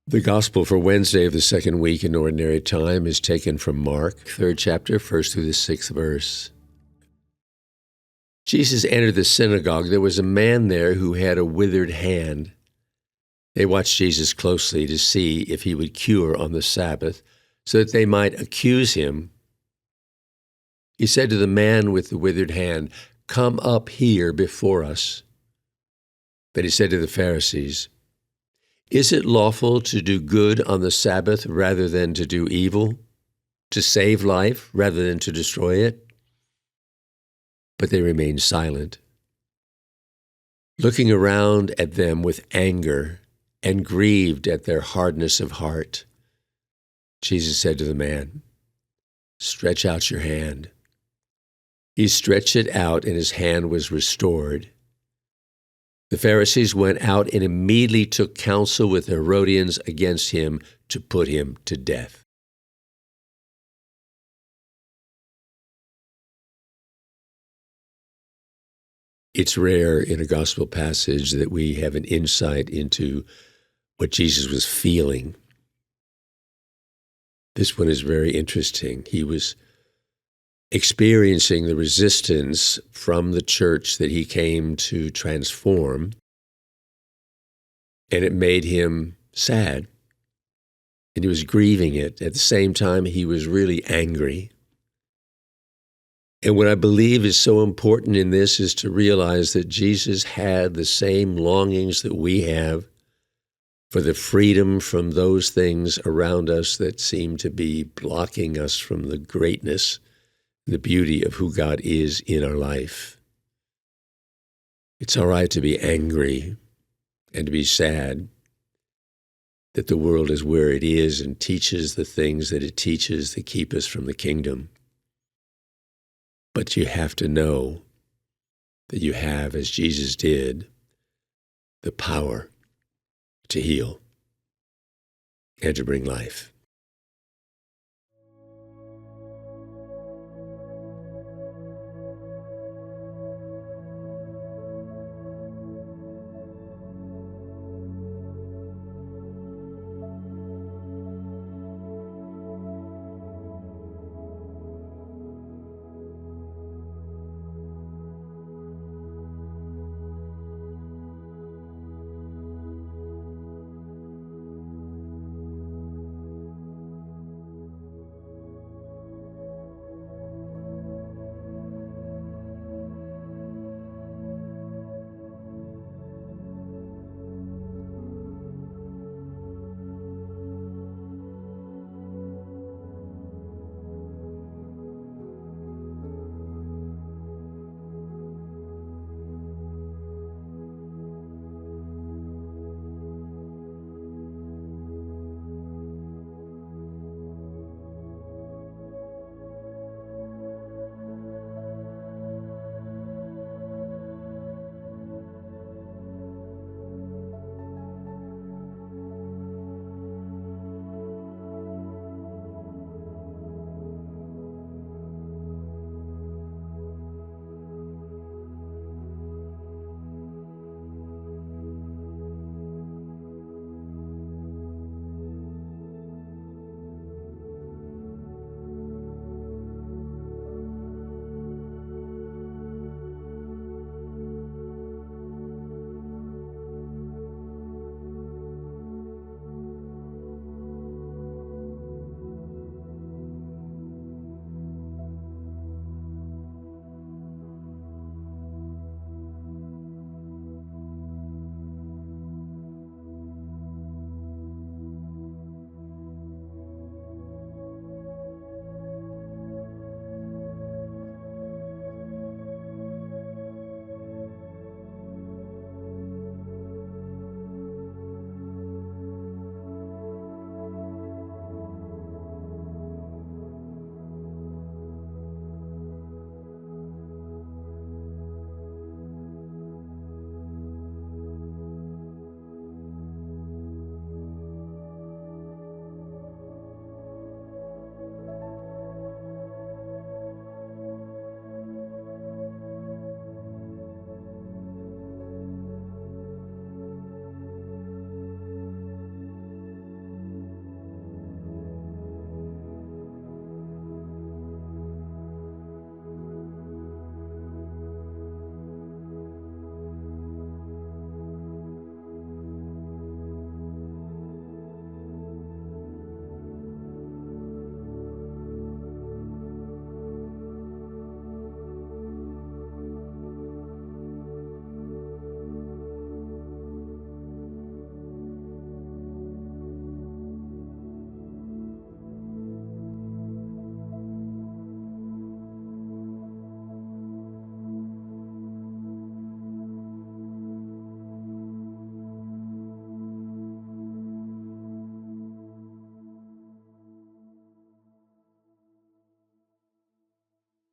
The Gospel for Wednesday of the second week in Ordinary Time is taken from Mark, 3rd chapter, 1st through the 6th verse. Jesus entered the synagogue. There was a man there who had a withered hand. They watched Jesus closely to see if he would cure on the Sabbath, so that they might accuse him. He said to the man with the withered hand, "Come up here before us." Then he said to the Pharisees, "Is it lawful to do good on the Sabbath rather than to do evil, to save life rather than to destroy it?" But they remained silent, looking around at them with anger and grieved at their hardness of heart. Jesus said to the man, "Stretch out your hand." He stretched it out, and his hand was restored. The Pharisees went out and immediately took counsel with the Herodians against him to put him to death. It's rare in a gospel passage that we have an insight into what Jesus was feeling. This one is very interesting. He was experiencing the resistance from the church that he came to transform, and it made him sad, and he was grieving it. At the same time, he was really angry. And what I believe is so important in this is to realize that Jesus had the same longings that we have for the freedom from those things around us that seem to be blocking us from the greatness, the beauty of who God is in our life. It's all right to be angry and to be sad that the world is where it is and teaches the things that it teaches that keep us from the kingdom. But you have to know that you have, as Jesus did, the power to heal and to bring life.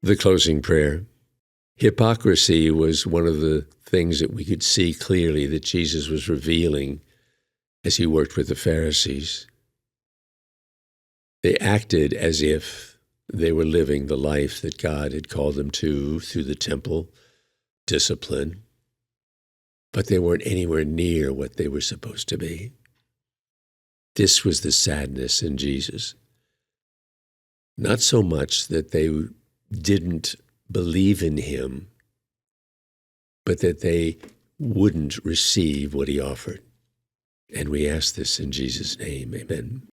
The closing prayer. Hypocrisy was one of the things that we could see clearly that Jesus was revealing as he worked with the Pharisees. They acted as if they were living the life that God had called them to through the temple discipline, but they weren't anywhere near what they were supposed to be. This was the sadness in Jesus. Not so much that they didn't believe in him, but that they wouldn't receive what he offered. And we ask this in Jesus' name, amen.